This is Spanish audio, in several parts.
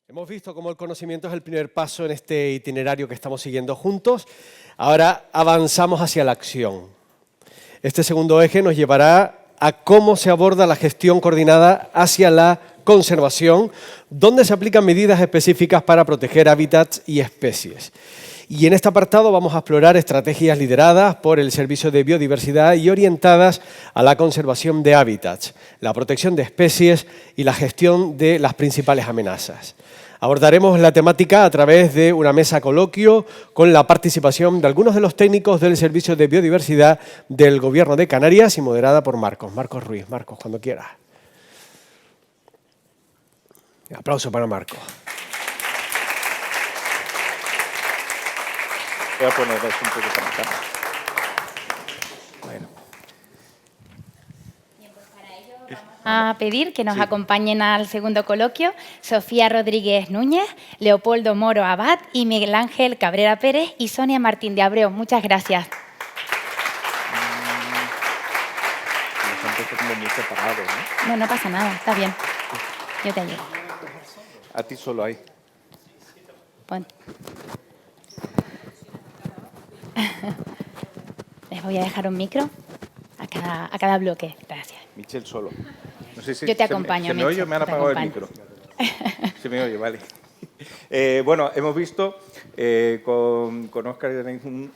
Hemos visto cómo el conocimiento es el primer paso en este itinerario que estamos siguiendo juntos. Ahora avanzamos hacia la acción. Este segundo eje nos llevará a cómo se aborda la gestión coordinada hacia la conservación, donde se aplican medidas específicas para proteger hábitats y especies. Y en este apartado vamos a explorar estrategias lideradas por el Servicio de Biodiversidad y orientadas a la conservación de hábitats, la protección de especies y la gestión de las principales amenazas. Abordaremos la temática a través de una mesa coloquio con la participación de algunos de los técnicos del Servicio de Biodiversidad del Gobierno de Canarias y moderada por Marcos Ruiz. Marcos, cuando quieras. Un aplauso para Marcos. Voy a poner un poco para acá. Bueno. A pedir que nos acompañen al segundo coloquio Sofía Rodríguez Núñez, Leopoldo Moro Abad y Miguel Ángel Cabrera Pérez y Sonia Martín de Abreu. Muchas gracias. Nos han puesto como muy separados, ¿no? No pasa nada, está bien. Yo te ayudo. A ti solo hay. Ponte. Les voy a dejar un micro a cada bloque. Gracias. Michel solo. No sé si yo te acompaño, ¿Se me oye o me han apagado el micro? Se me oye, vale. Bueno, hemos visto con Óscar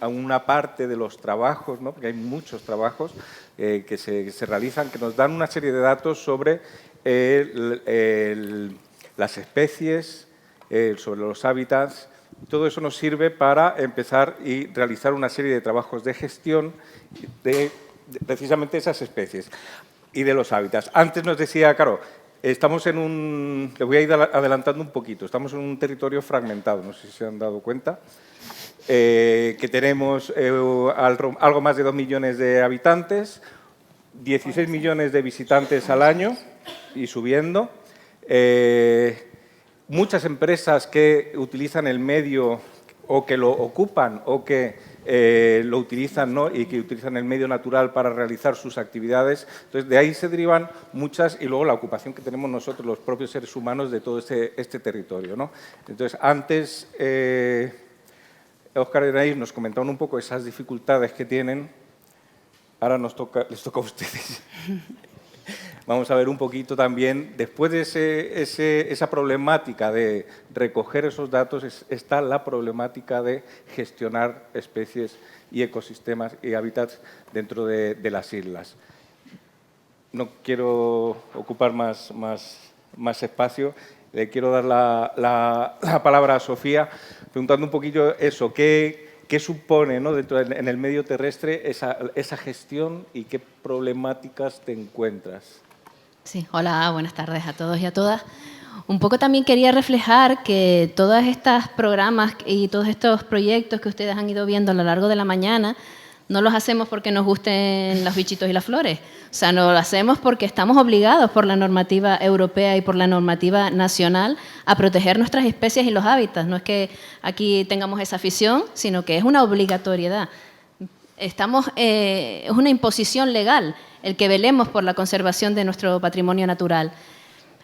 una parte de los trabajos, ¿no? Porque hay muchos trabajos que se realizan, que nos dan una serie de datos sobre las especies, sobre los hábitats. Todo eso nos sirve para empezar y realizar una serie de trabajos de gestión de precisamente esas especies y de los hábitats. Antes nos decía, claro, estamos en un... Le voy a ir adelantando un poquito. Estamos en un territorio fragmentado, no sé si se han dado cuenta, que tenemos algo más de 2 millones de habitantes, 16 millones de visitantes al año y subiendo. Muchas empresas que utilizan el medio o que lo ocupan o que lo utilizan, ¿no? Y que utilizan el medio natural para realizar sus actividades. Entonces, de ahí se derivan muchas y luego la ocupación que tenemos nosotros, los propios seres humanos, de todo este territorio, ¿no? Entonces, antes, Óscar y Anaís nos comentaban un poco esas dificultades que tienen. Ahora les toca a ustedes. Vamos a ver un poquito también, después de esa problemática de recoger esos datos, está la problemática de gestionar especies y ecosistemas y hábitats dentro de las islas. No quiero ocupar más espacio, le quiero dar la palabra a Sofía, preguntando un poquillo eso, ¿qué supone, ¿no? En el medio terrestre esa gestión y qué problemáticas te encuentras? Sí, hola, buenas tardes a todos y a todas. Un poco también quería reflejar que todos estos programas y todos estos proyectos que ustedes han ido viendo a lo largo de la mañana no los hacemos porque nos gusten los bichitos y las flores. O sea, no lo hacemos porque estamos obligados por la normativa europea y por la normativa nacional a proteger nuestras especies y los hábitats. No es que aquí tengamos esa afición, sino que es una obligatoriedad. Es una imposición legal el que velemos por la conservación de nuestro patrimonio natural.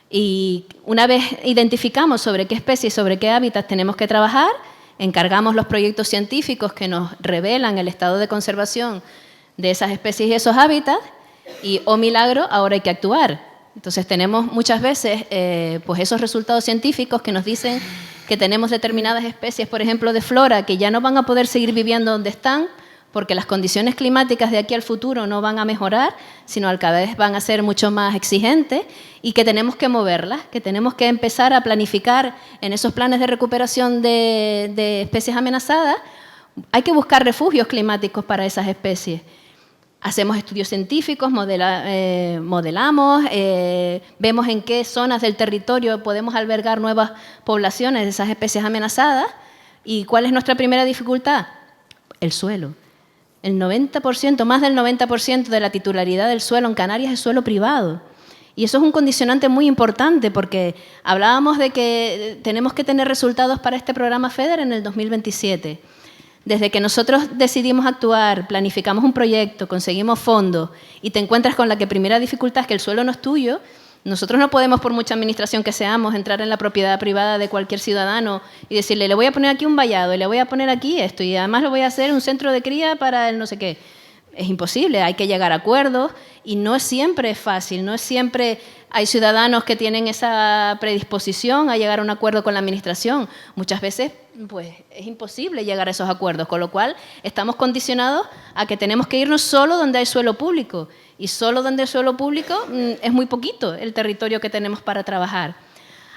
Y una vez identificamos sobre qué especies y sobre qué hábitats tenemos que trabajar, encargamos los proyectos científicos que nos revelan el estado de conservación de esas especies y esos hábitats y, oh milagro, ahora hay que actuar. Entonces tenemos muchas veces pues esos resultados científicos que nos dicen que tenemos determinadas especies, por ejemplo, de flora, que ya no van a poder seguir viviendo donde están, porque las condiciones climáticas de aquí al futuro no van a mejorar, sino al cada vez van a ser mucho más exigentes y que tenemos que moverlas, que tenemos que empezar a planificar en esos planes de recuperación de especies amenazadas. Hay que buscar refugios climáticos para esas especies. Hacemos estudios científicos, modelamos, vemos en qué zonas del territorio podemos albergar nuevas poblaciones de esas especies amenazadas. ¿Y cuál es nuestra primera dificultad? El suelo. El 90%, más del 90% de la titularidad del suelo en Canarias es suelo privado. Y eso es un condicionante muy importante porque hablábamos de que tenemos que tener resultados para este programa FEDER en el 2027. Desde que nosotros decidimos actuar, planificamos un proyecto, conseguimos fondos y te encuentras con la que primera dificultad es que el suelo no es tuyo, Nosotros no podemos, por mucha administración que seamos, entrar en la propiedad privada de cualquier ciudadano y decirle, le voy a poner aquí un vallado, y le voy a poner aquí esto, y además lo voy a hacer un centro de cría para el no sé qué. Es imposible, hay que llegar a acuerdos y no siempre es fácil, no siempre hay ciudadanos que tienen esa predisposición a llegar a un acuerdo con la administración. Muchas veces pues, es imposible llegar a esos acuerdos, con lo cual estamos condicionados a que tenemos que irnos solo donde hay suelo público. Y solo donde hay suelo público es muy poquito el territorio que tenemos para trabajar.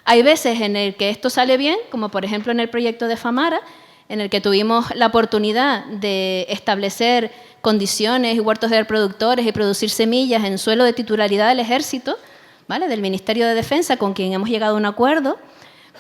Hay veces en el que esto sale bien, como por ejemplo en el proyecto de Famara, en el que tuvimos la oportunidad de establecer condiciones y huertos de reproductores y producir semillas en suelo de titularidad del Ejército, ¿vale?, del Ministerio de Defensa, con quien hemos llegado a un acuerdo,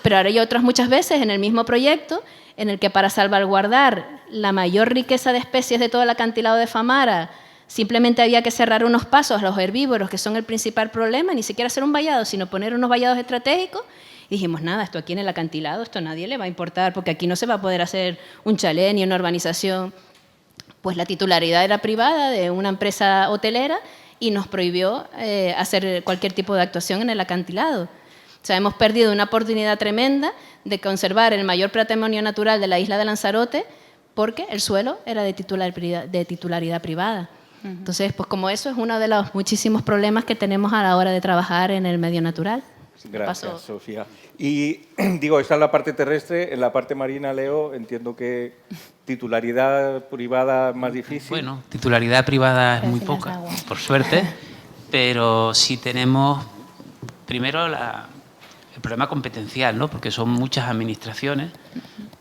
pero ahora hay otras muchas veces en el mismo proyecto en el que para salvaguardar la mayor riqueza de especies de todo el acantilado de Famara simplemente había que cerrar unos pasos a los herbívoros, que son el principal problema, ni siquiera hacer un vallado, sino poner unos vallados estratégicos. Y dijimos, nada, esto aquí en el acantilado, esto a nadie le va a importar, porque aquí no se va a poder hacer un chalet ni una urbanización. Pues la titularidad era privada de una empresa hotelera y nos prohibió hacer cualquier tipo de actuación en el acantilado. O sea, hemos perdido una oportunidad tremenda de conservar el mayor patrimonio natural de la isla de Lanzarote porque el suelo era de titularidad privada. Entonces, pues como eso es uno de los muchísimos problemas que tenemos a la hora de trabajar en el medio natural. Gracias, Sofía. Y digo, esta es la parte terrestre. En la parte marina, Leo, entiendo que titularidad privada más difícil. Bueno, titularidad privada es muy poca, por suerte, pero sí tenemos, primero, el problema competencial, ¿no? Porque son muchas administraciones,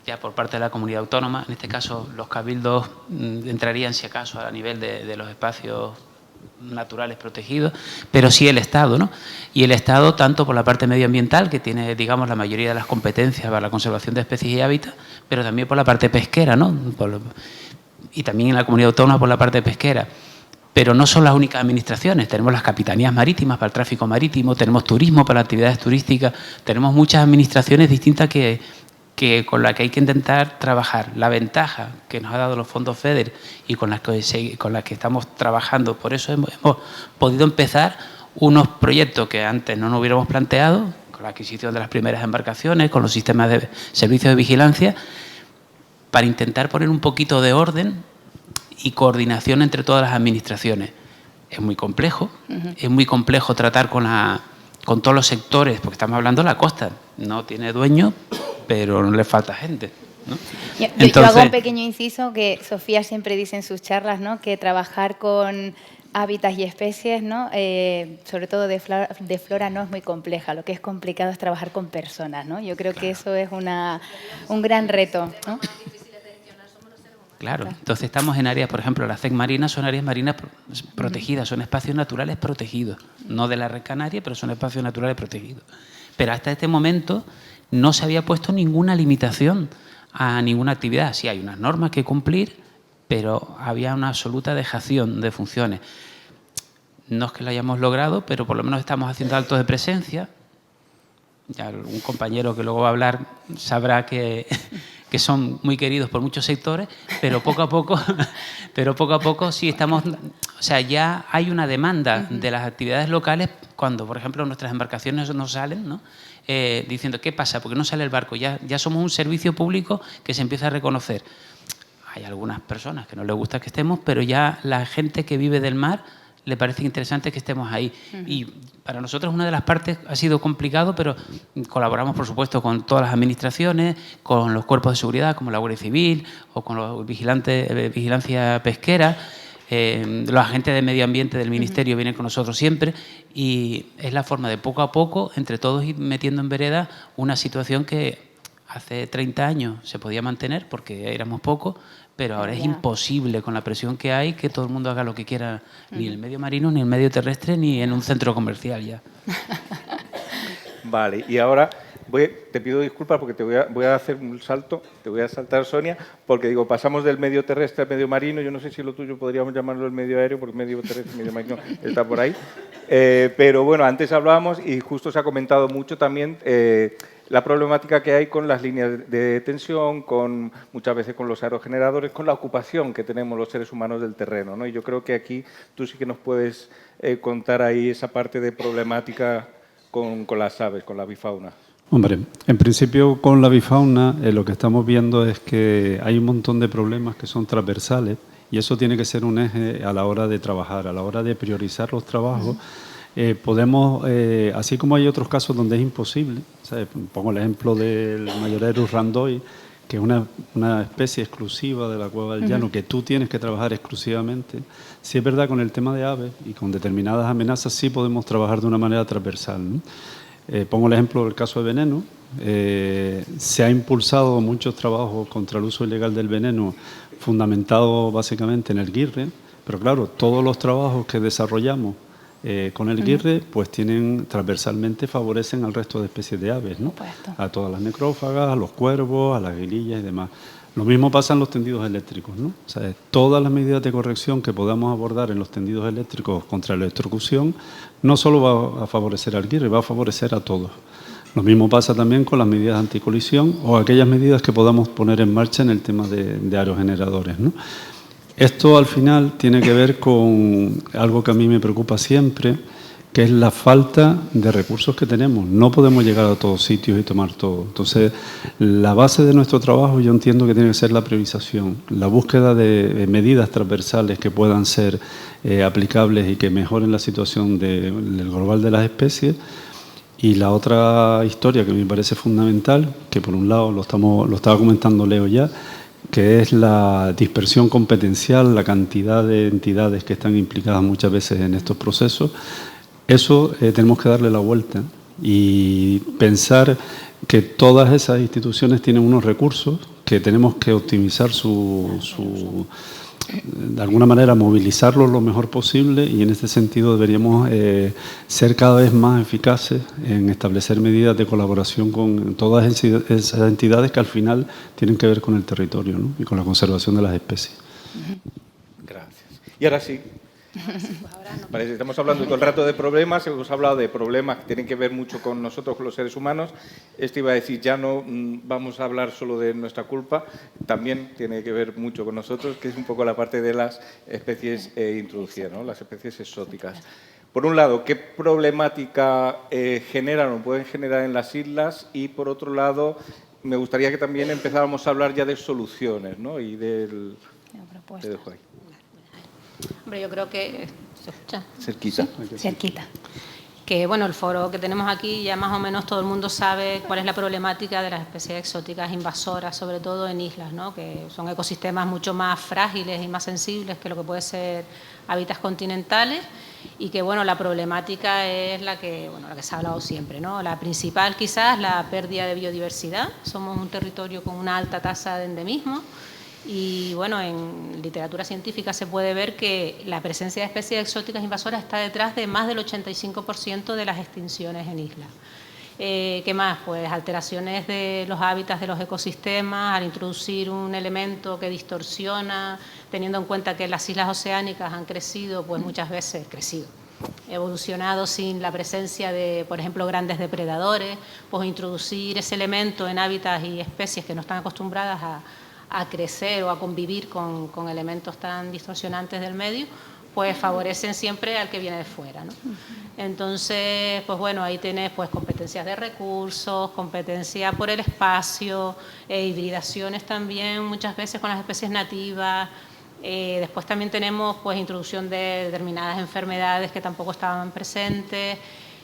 ya por parte de la comunidad autónoma. En este caso, los cabildos entrarían, si acaso, a nivel de los espacios naturales protegidos, pero sí el Estado, ¿no? Y el Estado, tanto por la parte medioambiental, que tiene, digamos, la mayoría de las competencias para la conservación de especies y hábitats, pero también por la parte pesquera, ¿no? Y también en la comunidad autónoma por la parte pesquera. Pero no son las únicas administraciones, tenemos las capitanías marítimas para el tráfico marítimo, tenemos turismo para actividades turísticas, tenemos muchas administraciones distintas con las que hay que intentar trabajar. La ventaja que nos ha dado los fondos FEDER y con las que estamos trabajando, por eso hemos podido empezar unos proyectos que antes no nos hubiéramos planteado, con la adquisición de las primeras embarcaciones, con los sistemas de servicios de vigilancia, para intentar poner un poquito de orden y coordinación entre todas las administraciones. Es muy complejo, es muy complejo tratar con todos los sectores, porque estamos hablando de la costa, no tiene dueño, pero no le falta gente, ¿no? Yo hago un pequeño inciso que Sofía siempre dice en sus charlas, ¿no?, que trabajar con hábitats y especies, ¿no?, sobre todo de flora, no es muy compleja. Lo que es complicado es trabajar con personas, ¿no? Yo creo que eso es un gran reto, ¿no? Claro, entonces estamos en áreas, por ejemplo, las CEC marinas son áreas marinas protegidas, son espacios naturales protegidos, no de la red canaria, pero son espacios naturales protegidos. Pero hasta este momento no se había puesto ninguna limitación a ninguna actividad. Sí hay unas normas que cumplir, pero había una absoluta dejación de funciones. No es que lo hayamos logrado, pero por lo menos estamos haciendo actos de presencia. Ya un compañero que luego va a hablar sabrá que son muy queridos por muchos sectores, pero poco a poco sí estamos, o sea, ya hay una demanda de las actividades locales cuando, por ejemplo, nuestras embarcaciones no salen, ¿no? Diciendo, ¿qué pasa? Porque no sale el barco, ya somos un servicio público que se empieza a reconocer. Hay algunas personas que no les gusta que estemos, pero ya la gente que vive del mar le parece interesante que estemos ahí. Y para nosotros una de las partes ha sido complicado, pero colaboramos, por supuesto, con todas las administraciones, con los cuerpos de seguridad, como la Guardia Civil, o con los vigilancia pesquera. Los agentes de medio ambiente del Ministerio vienen con nosotros siempre y es la forma de poco a poco, entre todos, ir metiendo en vereda una situación que hace 30 años se podía mantener porque éramos pocos, pero ahora es imposible con la presión que hay que todo el mundo haga lo que quiera, ni en el medio marino, ni en el medio terrestre, ni en un centro comercial ya. Vale, y ahora te pido disculpas porque voy a hacer un salto, te voy a saltar, Sonia, porque digo, pasamos del medio terrestre al medio marino. Yo no sé si lo tuyo podríamos llamarlo el medio aéreo, porque medio terrestre y medio marino está por ahí. Pero bueno, antes hablábamos y justo se ha comentado mucho también la problemática que hay con las líneas de tensión, muchas veces con los aerogeneradores, con la ocupación que tenemos los seres humanos del terreno, ¿no? Y yo creo que aquí tú sí que nos puedes contar ahí esa parte de problemática con las aves, con la avifauna? Hombre, en principio con la avifauna lo que estamos viendo es que hay un montón de problemas que son transversales y eso tiene que ser un eje a la hora de trabajar, a la hora de priorizar los trabajos. Podemos, así como hay otros casos donde es imposible, ¿sabes? Pongo el ejemplo del Mayorerus randoi, que es una especie exclusiva de la cueva del llano, que tú tienes que trabajar exclusivamente. Sí es verdad, con el tema de aves y con determinadas amenazas sí podemos trabajar de una manera transversal, ¿no? Pongo el ejemplo del caso de veneno. Se ha impulsado muchos trabajos contra el uso ilegal del veneno, fundamentado básicamente en el GIRRE, pero claro, todos los trabajos que desarrollamos con el GIRRE, pues transversalmente favorecen al resto de especies de aves, ¿no? A todas las necrófagas, a los cuervos, a las guilillas y demás. Lo mismo pasa en los tendidos eléctricos, ¿no? O sea, todas las medidas de corrección que podamos abordar en los tendidos eléctricos contra la electrocución no solo va a favorecer al GIRRE, va a favorecer a todos. Lo mismo pasa también con las medidas anticolisión o aquellas medidas que podamos poner en marcha en el tema de aerogeneradores, ¿no? Esto al final tiene que ver con algo que a mí me preocupa siempre, que es la falta de recursos que tenemos. No podemos llegar a todos sitios y tomar todo. Entonces, la base de nuestro trabajo yo entiendo que tiene que ser la priorización, la búsqueda de medidas transversales que puedan ser aplicables y que mejoren la situación del global de las especies. Y la otra historia que me parece fundamental, que por un lado lo estaba comentando Leo ya, que es la dispersión competencial, la cantidad de entidades que están implicadas muchas veces en estos procesos. Eso tenemos que darle la vuelta y pensar que todas esas instituciones tienen unos recursos que tenemos que optimizar de alguna manera movilizarlos lo mejor posible y en este sentido deberíamos ser cada vez más eficaces en establecer medidas de colaboración con todas esas entidades que al final tienen que ver con el territorio, ¿no? Y con la conservación de las especies. Gracias. Y ahora sí. Vale, estamos hablando todo el rato de problemas, hemos hablado de problemas que tienen que ver mucho con nosotros, con los seres humanos. Iba a decir, ya no vamos a hablar solo de nuestra culpa, también tiene que ver mucho con nosotros, que es un poco la parte de las especies introducidas, ¿no? Las especies exóticas. Por un lado, ¿qué problemática generan o pueden generar en las islas? Y por otro lado, me gustaría que también empezáramos a hablar ya de soluciones, ¿no? Y del... Te dejo ahí. Hombre, yo creo que... ¿Se escucha? Cerquita. ¿Sí? Cerquita. Que, bueno, el foro que tenemos aquí ya más o menos todo el mundo sabe cuál es la problemática de las especies exóticas invasoras, sobre todo en islas, ¿no? Que son ecosistemas mucho más frágiles y más sensibles que lo que puede ser hábitats continentales y que, bueno, la problemática es la que se ha hablado siempre, ¿no? La principal quizás, la pérdida de biodiversidad. Somos un territorio con una alta tasa de endemismo. Y bueno, en literatura científica se puede ver que la presencia de especies exóticas invasoras está detrás de más del 85% de las extinciones en islas. ¿Qué más? Pues alteraciones de los hábitats de los ecosistemas, al introducir un elemento que distorsiona, teniendo en cuenta que las islas oceánicas han crecido, pues muchas veces evolucionado sin la presencia de, por ejemplo, grandes depredadores, pues introducir ese elemento en hábitats y especies que no están acostumbradas a crecer o a convivir con elementos tan distorsionantes del medio, pues favorecen siempre al que viene de fuera, ¿no? Entonces, pues bueno, ahí tenés pues competencias de recursos, competencia por el espacio, hibridaciones también muchas veces con las especies nativas. Después también tenemos pues introducción de determinadas enfermedades que tampoco estaban presentes.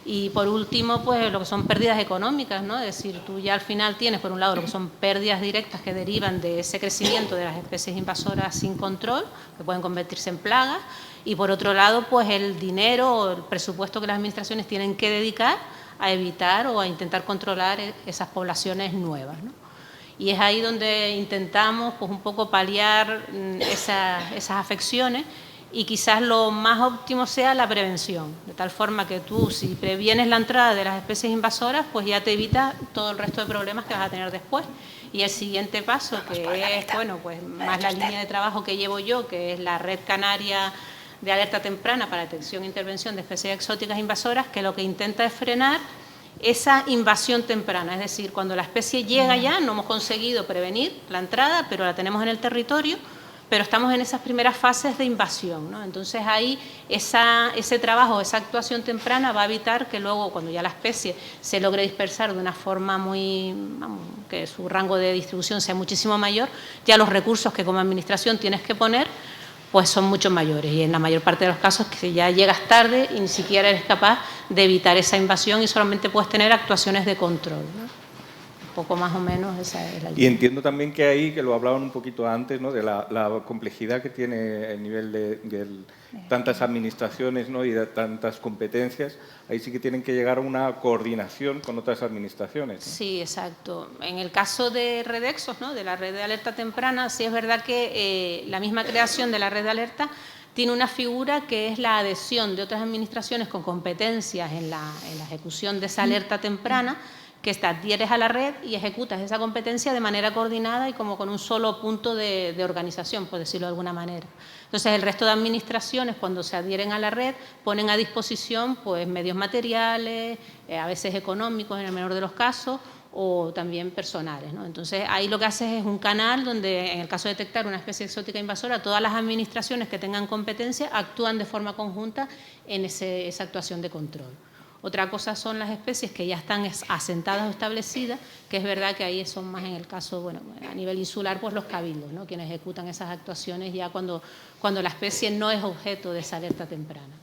Y por último, pues lo que son pérdidas económicas, ¿no? Es decir, tú ya al final tienes, por un lado, lo que son pérdidas directas que derivan de ese crecimiento de las especies invasoras sin control, que pueden convertirse en plagas, y por otro lado, pues el dinero o el presupuesto que las administraciones tienen que dedicar a evitar o a intentar controlar esas poblaciones nuevas, ¿no? Y es ahí donde intentamos, pues un poco paliar esas afecciones. Y quizás lo más óptimo sea la prevención, de tal forma que tú, si previenes la entrada de las especies invasoras, pues ya te evita todo el resto de problemas que vas a tener después. Y el siguiente paso, que es, bueno, pues más la línea de trabajo que llevo yo, que es la Red Canaria de Alerta Temprana para Detección e Intervención de Especies Exóticas Invasoras, que lo que intenta es frenar esa invasión temprana, es decir, cuando la especie llega ya, no hemos conseguido prevenir la entrada, pero la tenemos en el territorio, pero estamos en esas primeras fases de invasión, ¿no? Entonces ahí ese trabajo, esa actuación temprana va a evitar que luego, cuando ya la especie se logre dispersar de una forma que su rango de distribución sea muchísimo mayor, ya los recursos que como administración tienes que poner pues son mucho mayores, y en la mayor parte de los casos que ya llegas tarde y ni siquiera eres capaz de evitar esa invasión y solamente puedes tener actuaciones de control, ¿no? Poco más o menos esa es la idea. Y entiendo también que ahí, que lo hablaban un poquito antes, ¿no?, de la complejidad que tiene el nivel de tantas administraciones, ¿no?, y de tantas competencias, ahí sí que tienen que llegar a una coordinación con otras administraciones, ¿no? Sí, exacto. En el caso de Redexos, ¿no?, de la red de alerta temprana, sí es verdad que la misma creación de la red de alerta tiene una figura que es la adhesión de otras administraciones con competencias en la ejecución de esa alerta temprana, que te adhieres a la red y ejecutas esa competencia de manera coordinada y como con un solo punto de organización, por decirlo de alguna manera. Entonces, el resto de administraciones, cuando se adhieren a la red, ponen a disposición pues, medios materiales, a veces económicos en el menor de los casos, o también personales, ¿no? Entonces, ahí lo que haces es un canal donde, en el caso de detectar una especie exótica invasora, todas las administraciones que tengan competencia actúan de forma conjunta en esa actuación de control. Otra cosa son las especies que ya están asentadas o establecidas, que es verdad que ahí son más en el caso, bueno, a nivel insular, pues los cabildos, ¿no?, quienes ejecutan esas actuaciones ya cuando la especie no es objeto de esa alerta temprana.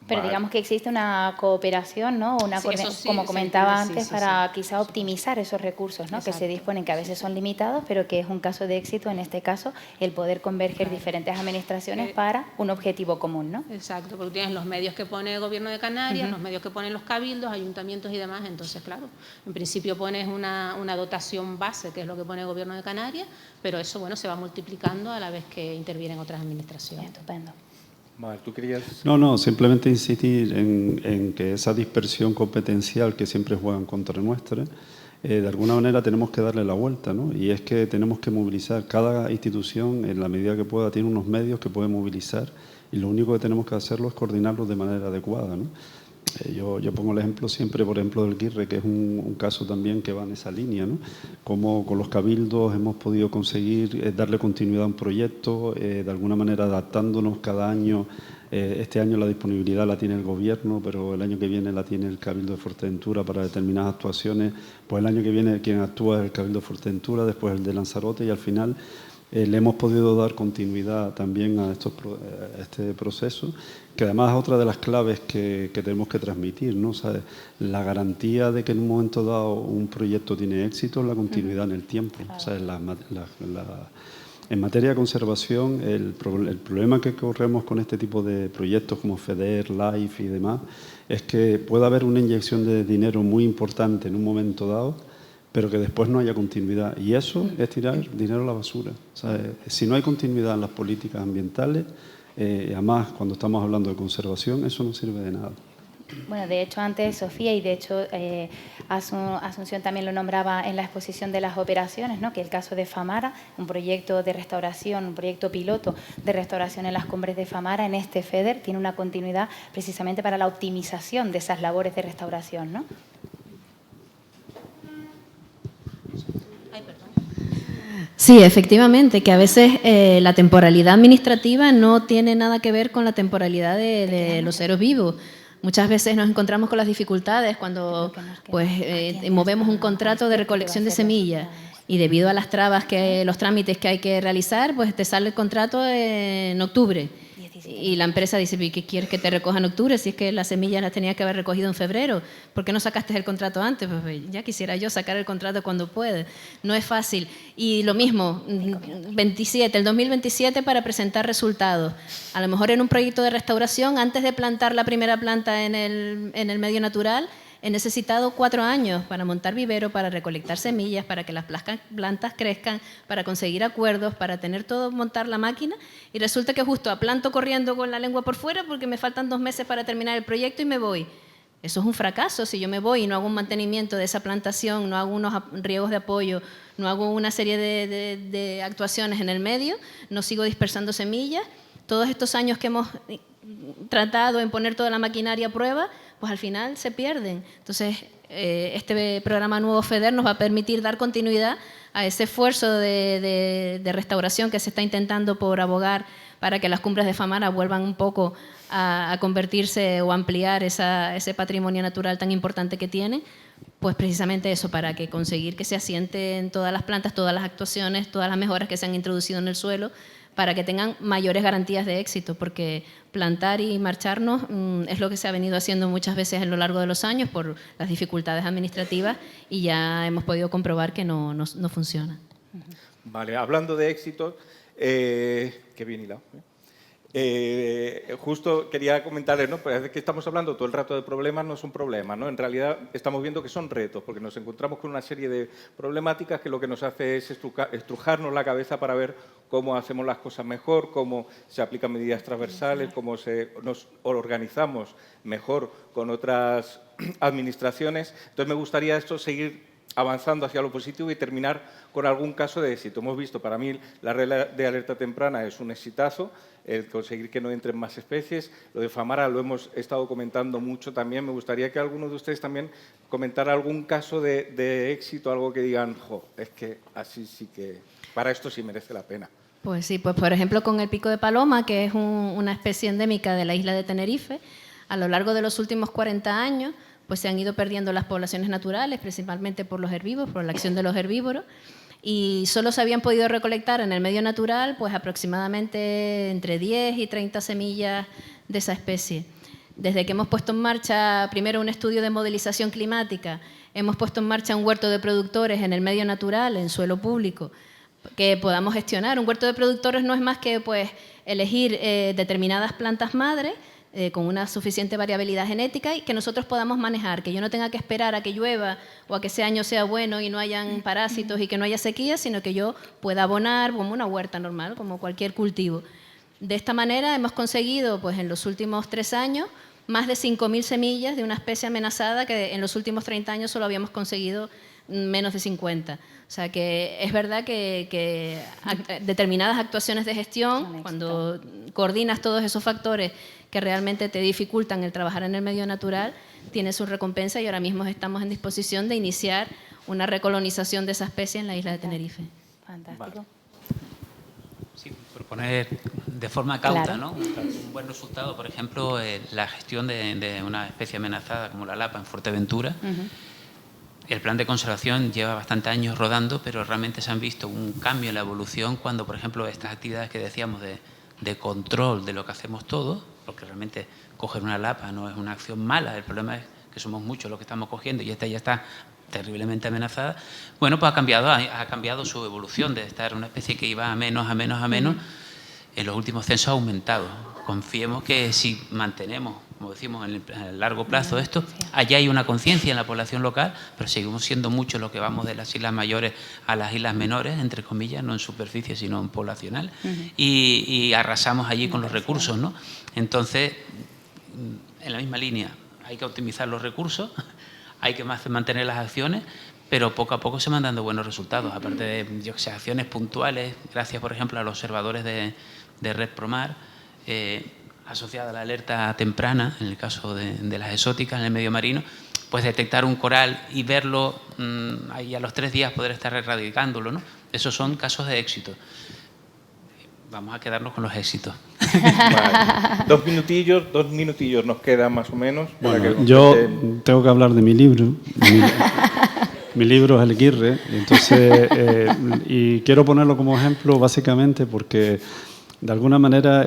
Pero digamos que existe una cooperación, ¿no? Una como comentaba antes, para quizá optimizar esos recursos, ¿no?, que se disponen, que a veces son limitados, pero que es un caso de éxito en este caso, el poder converger diferentes administraciones para un objetivo común, ¿no? Exacto, porque tienes los medios que pone el Gobierno de Canarias, los medios que ponen los cabildos, ayuntamientos y demás, entonces claro, en principio pones una dotación base, que es lo que pone el Gobierno de Canarias, pero eso, bueno, se va multiplicando a la vez que intervienen otras administraciones. Estupendo. Vale, ¿tú querías...? No, simplemente insistir en que esa dispersión competencial que siempre juegan contra nuestra, de alguna manera tenemos que darle la vuelta, ¿no? Y es que tenemos que movilizar. Cada institución, en la medida que pueda, tiene unos medios que puede movilizar y lo único que tenemos que hacerlo es coordinarlos de manera adecuada, ¿no? Yo pongo el ejemplo siempre, por ejemplo, del GIRRE, que es un caso también que va en esa línea, ¿no? Como con los cabildos hemos podido conseguir darle continuidad a un proyecto, de alguna manera adaptándonos cada año. Este año la disponibilidad la tiene el Gobierno, pero el año que viene la tiene el Cabildo de Fuerteventura para determinadas actuaciones. Pues el año que viene quien actúa es el Cabildo de Fuerteventura, después el de Lanzarote, y al final le hemos podido dar continuidad también a este proceso, que además es otra de las claves que tenemos que transmitir, ¿no? O sea, la garantía de que en un momento dado un proyecto tiene éxito es la continuidad en el tiempo. O sea, en materia de conservación, el problema que corremos con este tipo de proyectos como FEDER, LIFE y demás, es que puede haber una inyección de dinero muy importante en un momento dado, pero que después no haya continuidad. Y eso es tirar dinero a la basura. O sea, si no hay continuidad en las políticas ambientales, además, cuando estamos hablando de conservación, eso no sirve de nada. Bueno, de hecho, antes Sofía, y de hecho Asunción también lo nombraba en la exposición de las operaciones, ¿no?, que el caso de Famara, un proyecto de restauración, un proyecto piloto de restauración en las cumbres de Famara, en este FEDER, tiene una continuidad precisamente para la optimización de esas labores de restauración, ¿no? Sí, efectivamente, que a veces la temporalidad administrativa no tiene nada que ver con la temporalidad de los seres vivos. Muchas veces nos encontramos con las dificultades cuando movemos un contrato de recolección de semillas y debido a las trabas, los trámites que hay que realizar, pues te sale el contrato en octubre. Y la empresa dice, ¿qué quieres que te recoja en octubre? Si es que las semillas las tenía que haber recogido en febrero. ¿Por qué no sacaste el contrato antes? Pues ya quisiera yo sacar el contrato cuando pueda. No es fácil. Y lo mismo, el 2027 para presentar resultados. A lo mejor en un proyecto de restauración, antes de plantar la primera planta en el medio natural, he necesitado 4 años para montar vivero, para recolectar semillas, para que las plantas crezcan, para conseguir acuerdos, para tener todo, montar la máquina, y resulta que justo planto corriendo con la lengua por fuera porque me faltan 2 meses para terminar el proyecto y me voy. Eso es un fracaso. Si yo me voy y no hago un mantenimiento de esa plantación, no hago unos riegos de apoyo, no hago una serie de actuaciones en el medio, no sigo dispersando semillas, todos estos años que hemos tratado en poner toda la maquinaria a prueba, pues al final se pierden. Entonces, este programa nuevo FEDER nos va a permitir dar continuidad a ese esfuerzo de restauración que se está intentando por abogar para que las cumbres de Famara vuelvan un poco a convertirse o ampliar ese patrimonio natural tan importante que tienen. Pues precisamente eso, para que conseguir que se asienten todas las plantas, todas las actuaciones, todas las mejoras que se han introducido en el suelo, para que tengan mayores garantías de éxito, porque plantar y marcharnos es lo que se ha venido haciendo muchas veces a lo largo de los años por las dificultades administrativas y ya hemos podido comprobar que no funciona. Vale, hablando de éxito, qué bien hilado. Justo quería comentarles, ¿no? Parece que estamos hablando todo el rato de problemas, no son problemas, ¿no? En realidad estamos viendo que son retos, porque nos encontramos con una serie de problemáticas que lo que nos hace es estrujarnos la cabeza para ver cómo hacemos las cosas mejor, cómo se aplican medidas transversales, cómo nos organizamos mejor con otras administraciones. Entonces me gustaría esto seguir avanzando hacia lo positivo y terminar con algún caso de éxito. Hemos visto, para mí, la red de alerta temprana es un exitazo, el conseguir que no entren más especies. Lo de Famara lo hemos estado comentando mucho también. Me gustaría que alguno de ustedes también comentara algún caso de éxito, algo que digan, jo, es que así sí que, para esto sí merece la pena. Pues sí, pues por ejemplo con el pico de paloma, que es una especie endémica de la isla de Tenerife, a lo largo de los últimos 40 años, pues se han ido perdiendo las poblaciones naturales, principalmente por los herbívoros, por la acción de los herbívoros, y solo se habían podido recolectar en el medio natural pues aproximadamente entre 10 y 30 semillas de esa especie. Desde que hemos puesto en marcha primero un estudio de modelización climática, hemos puesto en marcha un huerto de productores en el medio natural, en suelo público, que podamos gestionar. Un huerto de productores no es más que pues, elegir determinadas plantas madres con una suficiente variabilidad genética y que nosotros podamos manejar, que yo no tenga que esperar a que llueva o a que ese año sea bueno y no hayan parásitos y que no haya sequía, sino que yo pueda abonar como una huerta normal, como cualquier cultivo. De esta manera hemos conseguido pues, en los últimos 3 años más de 5.000 semillas de una especie amenazada que en los últimos 30 años solo habíamos conseguido menos de 50. O sea que es verdad que determinadas actuaciones de gestión, cuando coordinas todos esos factores que realmente te dificultan el trabajar en el medio natural, tiene su recompensa y ahora mismo estamos en disposición de iniciar una recolonización de esa especie en la isla de Tenerife. Fantástico. Vale. Sí, proponer de forma cauta, Claro. ¿no? Un buen resultado, por ejemplo, la gestión de una especie amenazada como la lapa en Fuerteventura. El plan de conservación lleva bastantes años rodando, pero realmente se han visto un cambio en la evolución cuando, por ejemplo, estas actividades que decíamos de control de lo que hacemos todos, porque realmente coger una lapa no es una acción mala, el problema es que somos muchos los que estamos cogiendo y esta ya está terriblemente amenazada. Bueno, pues ha cambiado su evolución de estar una especie que iba a menos. En los últimos censos ha aumentado. Confiemos que si mantenemos, como decimos, en el largo plazo esto, allá hay una conciencia en la población local, pero seguimos siendo muchos los que vamos de las islas mayores a las islas menores, entre comillas, no en superficie, sino en poblacional, y arrasamos allí con los recursos, ¿no? Entonces, en la misma línea, hay que optimizar los recursos, hay que mantener las acciones, pero poco a poco se van dando buenos resultados, aparte de yo que sé, acciones puntuales, gracias, por ejemplo, a los observadores de Red Promar, asociada a la alerta temprana, en el caso de las exóticas en el medio marino, pues detectar un coral y verlo ahí a los 3 días poder estar erradicándolo, ¿no? Esos son casos de éxito. Vamos a quedarnos con los éxitos. Vale. 2 minutillos nos quedan más o menos. Para Bueno, que yo tengo que hablar de mi libro. Mi libro es El Guirre, entonces, y quiero ponerlo como ejemplo básicamente porque de alguna manera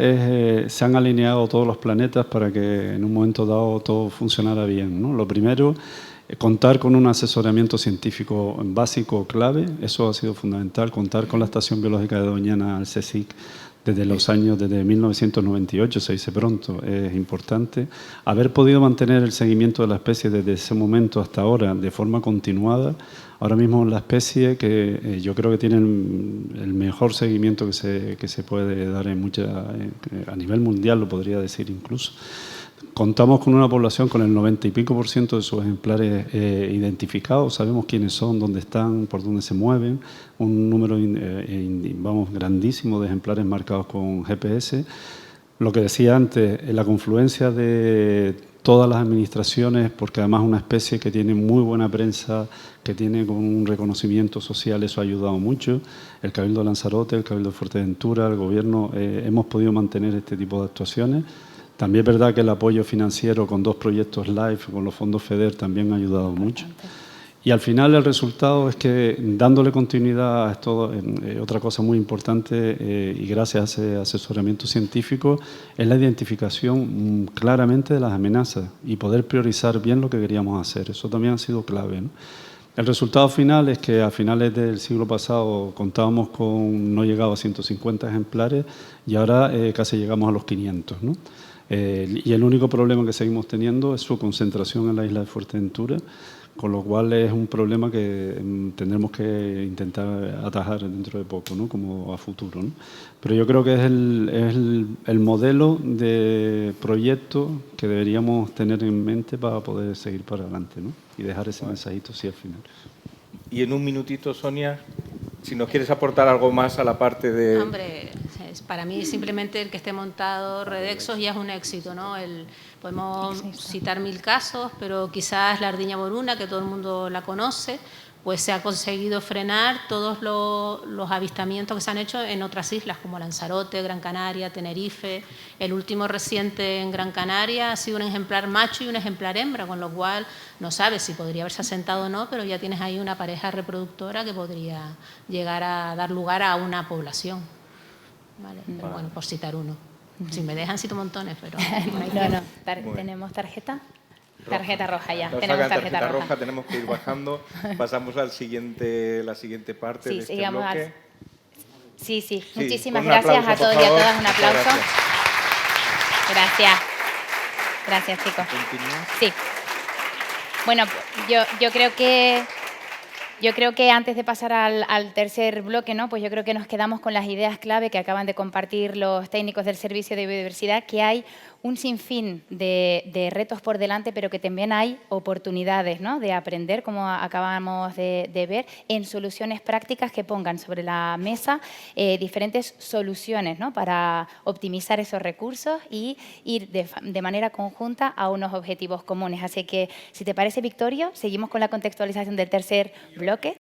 se han alineado todos los planetas para que en un momento dado todo funcionara bien, ¿no? Lo primero, contar con un asesoramiento científico básico clave, eso ha sido fundamental, contar con la Estación Biológica de Doñana, el CSIC, desde 1998, se dice pronto, es importante. Haber podido mantener el seguimiento de la especie desde ese momento hasta ahora de forma continuada. Ahora mismo la especie que yo creo que tiene el mejor seguimiento que se puede dar a nivel mundial, lo podría decir incluso. Contamos con una población con el 90 y pico % de sus ejemplares identificados, sabemos quiénes son, dónde están, por dónde se mueven, un número grandísimo de ejemplares marcados con GPS. Lo que decía antes, la confluencia de todas las administraciones, porque además es una especie que tiene muy buena prensa, que tiene con un reconocimiento social, eso ha ayudado mucho. El Cabildo de Lanzarote, el Cabildo de Fuerteventura, el Gobierno, hemos podido mantener este tipo de actuaciones. También es verdad que el apoyo financiero con 2 proyectos LIFE, con los fondos FEDER, también ha ayudado mucho. Y al final el resultado es que, dándole continuidad a esto, otra cosa muy importante, y gracias a ese asesoramiento científico, es la identificación claramente de las amenazas y poder priorizar bien lo que queríamos hacer. Eso también ha sido clave, ¿no? El resultado final es que a finales del siglo pasado contábamos con, no llegaba a 150 ejemplares y ahora casi llegamos a los 500, ¿no? Y el único problema que seguimos teniendo es su concentración en la isla de Fuerteventura, con lo cual es un problema que tendremos que intentar atajar dentro de poco, ¿no? Como a futuro, ¿no? Pero yo creo que es el modelo de proyecto que deberíamos tener en mente para poder seguir para adelante, ¿no? Y dejar ese mensajito así al final. Y en un minutito, Sonia, si nos quieres aportar algo más a la parte de... Hombre, para mí simplemente el que esté montado Redexos ya es un éxito, ¿no? Podemos citar 1000 casos, pero quizás la ardiña boruna, que todo el mundo la conoce, pues se ha conseguido frenar todos los avistamientos que se han hecho en otras islas, como Lanzarote, Gran Canaria, Tenerife. El último reciente en Gran Canaria ha sido un ejemplar macho y un ejemplar hembra, con lo cual no sabes si podría haberse asentado o no, pero ya tienes ahí una pareja reproductora que podría llegar a dar lugar a una población. ¿Vale? Pero bueno, por citar uno. Si me dejan, cito montones, pero... No. ¿Tenemos tarjeta? Tarjeta roja ya. Nos Tenemos sacan tarjeta roja. Tenemos que ir bajando. Pasamos al siguiente, la siguiente parte de este bloque. Sí. Muchísimas un gracias aplauso, a todos por y a favor. todas. Un Muchas aplauso. gracias. Gracias, chicos. ¿Continúa? Sí. Bueno, yo creo que antes de pasar al tercer bloque, ¿no? Pues yo creo que nos quedamos con las ideas clave que acaban de compartir los técnicos del Servicio de Biodiversidad, que hay un sinfín de retos por delante, pero que también hay oportunidades, ¿no? De aprender, como acabamos de ver, en soluciones prácticas que pongan sobre la mesa diferentes soluciones, ¿no? Para optimizar esos recursos y ir de manera conjunta a unos objetivos comunes. Así que, si te parece, Victorio, seguimos con la contextualización del tercer bloque.